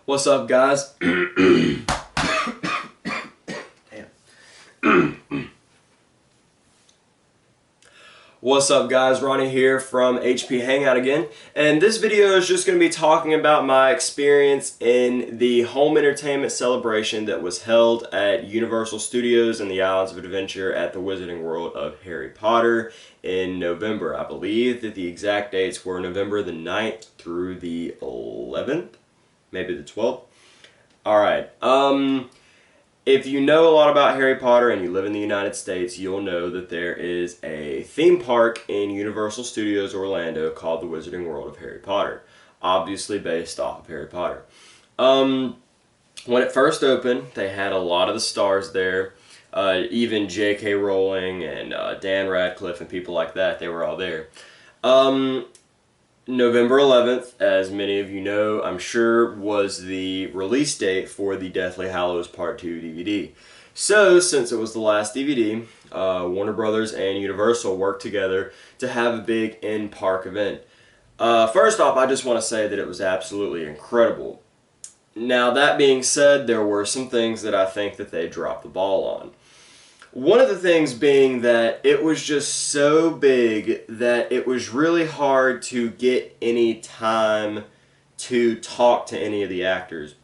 What's up, guys? Damn. What's up, guys? Ronnie here from HP Hangout again, and this video is just going to be talking about my experience in the home entertainment celebration that was held at Universal Studios in the Islands of Adventure at the Wizarding World of Harry Potter in November. I believe that the exact dates were November the 9th through the 11th, maybe the 12th. Alright, if you know a lot about Harry Potter and you live in the United States, you'll know that there is a theme park in Universal Studios Orlando called the Wizarding World of Harry Potter, obviously based off of Harry Potter. When it first opened, they had a lot of the stars there, even J.K. Rowling and Dan Radcliffe and people like that, they were all there. November 11th, as many of you know, I'm sure, was the release date for the Deathly Hallows Part 2 DVD. So, since it was the last DVD, Warner Brothers and Universal worked together to have a big in-park event. First off, I just want to say that it was absolutely incredible. Now, that being said, there were some things that I think that they dropped the ball on. One of the things being that it was just so big that it was really hard to get any time to talk to any of the actors.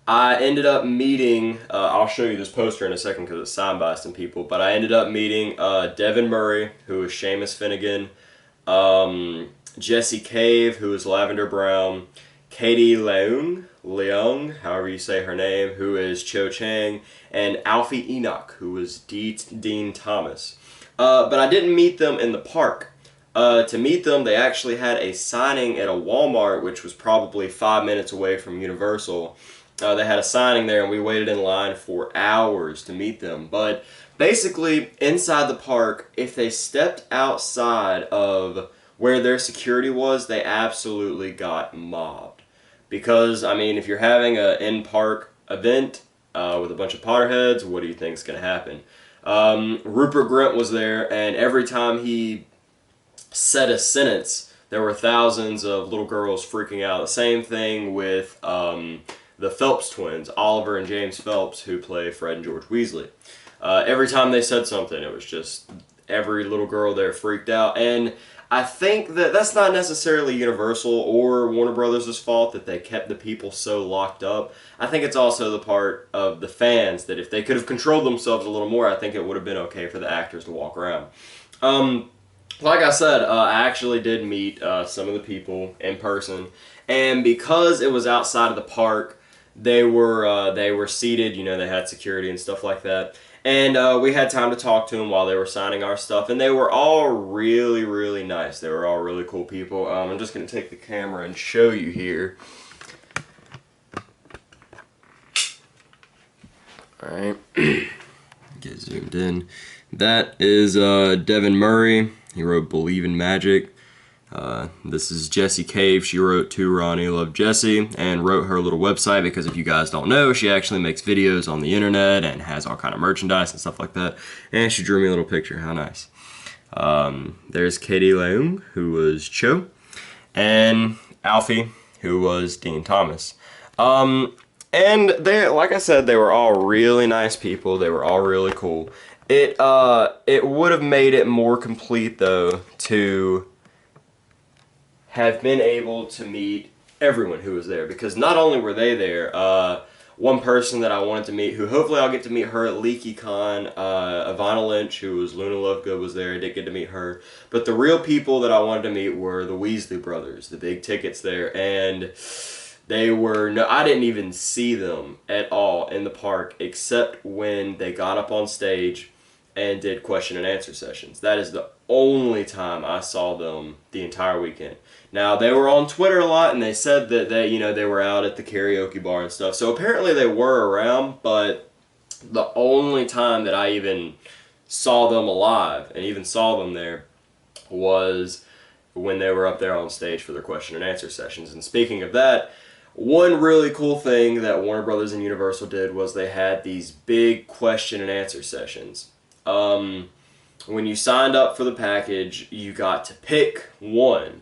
I ended up meeting, I'll show you this poster in a second because it's signed by some people, but I ended up meeting Devin Murray, who was Seamus Finnegan, Jessie Cave, who was Lavender Brown, Katie Leung, however you say her name, who is Cho Chang, and Alfie Enoch, who was Dean Thomas. But I didn't meet them in the park. To meet them, they actually had a signing at a Walmart, which was probably 5 minutes away from Universal. They had a signing there, and we waited in line for hours to meet them. But basically, inside the park, if they stepped outside of where their security was, they absolutely got mobbed. Because, I mean, if you're having an in-park event with a bunch of Potterheads, what do you think is going to happen? Rupert Grint was there, and every time he said a sentence, there were thousands of little girls freaking out. The same thing with the Phelps twins, Oliver and James Phelps, who play Fred and George Weasley. Every time they said something, it was just every little girl there freaked out. And I think that that's not necessarily Universal or Warner Brothers' fault that they kept the people so locked up. I think it's also the part of the fans that if they could have controlled themselves a little more, I think it would have been okay for the actors to walk around. Like I said, I actually did meet some of the people in person, and because it was outside of the park, they were seated. You know, they had security and stuff like that. And we had time to talk to them while they were signing our stuff, and they were all really, really nice. They were all really cool people. I'm just going to take the camera and show you here. Alright, get zoomed in. That is Devin Murray. He wrote Believe in Magic. This is Jessie Cave. She wrote To Ronnie Love Jessie and wrote her little website because if you guys don't know, she actually makes videos on the internet and has all kind of merchandise and stuff like that. And she drew me a little picture. How nice. There's Katie Leung, who was Cho, and Alfie, who was Dean Thomas. And they, like I said, they were all really nice people. They were all really cool. It would have made it more complete though to have been able to meet everyone who was there, because not only were they there, one person that I wanted to meet, who hopefully I'll get to meet her at LeakyCon, Ivana Lynch, who was Luna Lovegood, was there. I did get to meet her. But the real people that I wanted to meet were the Weasley brothers, the big tickets there, and they were, no, I didn't even see them at all in the park except when they got up on stage and did question and answer sessions. That is the only time I saw them the entire weekend. Now, they were on Twitter a lot, and they said that they were out at the karaoke bar and stuff. So apparently they were around, but the only time that I even saw them alive and even saw them there was when they were up there on stage for their question and answer sessions. And speaking of that, one really cool thing that Warner Brothers and Universal did was they had these big question and answer sessions. When you signed up for the package, you got to pick one.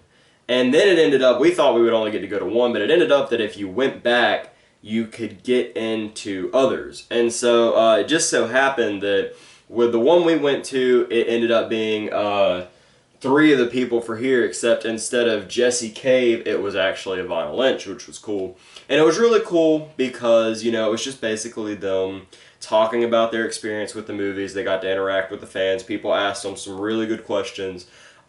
And then it ended up, we thought we would only get to go to one, but it ended up that if you went back, you could get into others. And so it just so happened that with the one we went to, it ended up being 3 of the people for here, except instead of Jesse Cave, it was actually a Vinyl Lynch, which was cool. And it was really cool because, you know, it was just basically them talking about their experience with the movies. They got to interact with the fans. People asked them some really good questions.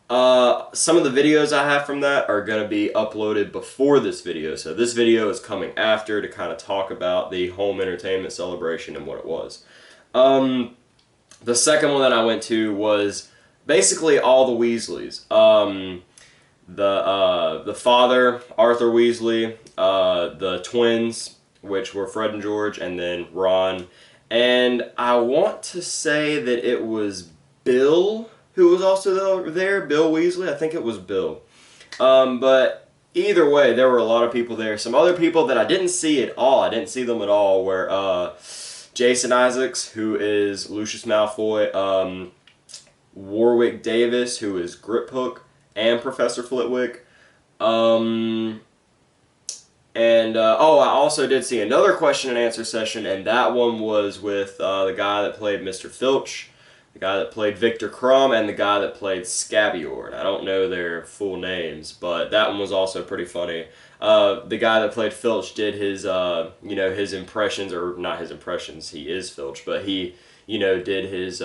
Some of the videos I have from that are going to be uploaded before this video. So this video is coming after to kind of talk about the home entertainment celebration and what it was. The second one that I went to was basically all the Weasleys. The father, Arthur Weasley, the twins, which were Fred and George, and then Ron. And I want to say that it was Bill who was also there, Bill Weasley. I think it was Bill. But either way, there were a lot of people there. Some other people that I didn't see at all, I didn't see them at all, were Jason Isaacs, who is Lucius Malfoy, Warwick Davis, who is Griphook, and Professor Flitwick. I also did see another question and answer session, and that one was with the guy that played Mr. Filch, the guy that played Victor Crumb, and the guy that played Scabior. I don't know their full names, but that one was also pretty funny. The guy that played Filch did his, his impressions, or not his impressions, he is Filch, but he, did his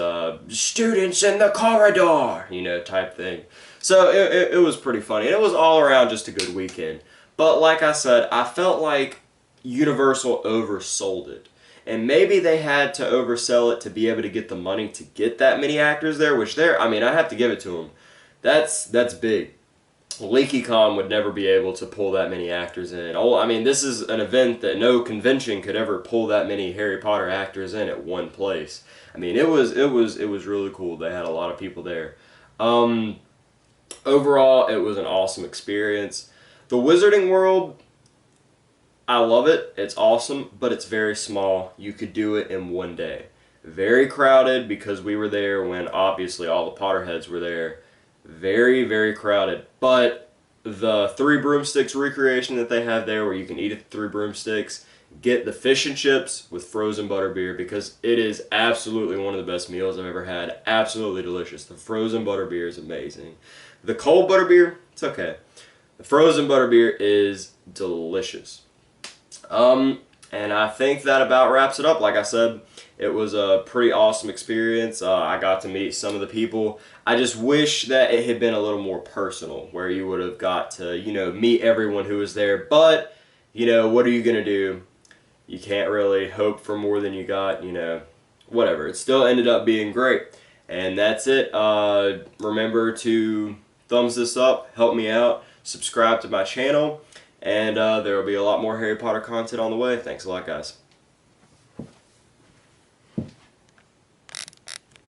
students in the corridor, type thing. So it was pretty funny, and it was all around just a good weekend. But like I said, I felt like Universal oversold it. And maybe they had to oversell it to be able to get the money to get that many actors there, which I have to give it to them. That's big. LeakyCon would never be able to pull that many actors in. This is an event that no convention could ever pull that many Harry Potter actors in at one place. It was really cool. They had a lot of people there. Overall, it was an awesome experience. The Wizarding World, I love it. It's awesome, but it's very small. You could do it in one day. Very crowded because we were there when obviously all the Potterheads were there. Very, very crowded. But the 3 broomsticks recreation that they have there, where you can eat at the 3 broomsticks, get the fish and chips with frozen butterbeer, because it is absolutely one of the best meals I've ever had. Absolutely delicious. The frozen butterbeer is amazing. The cold butterbeer, it's okay. The frozen butterbeer is delicious. And I think that about wraps it up. Like I said, it was a pretty awesome experience. I got to meet some of the people. I just wish that it had been a little more personal, where you would have got to, meet everyone who was there. But, what are you going to do? You can't really hope for more than you got, whatever. It still ended up being great. And that's it. Remember to thumbs this up, help me out, subscribe to my channel. And there will be a lot more Harry Potter content on the way. Thanks a lot, guys.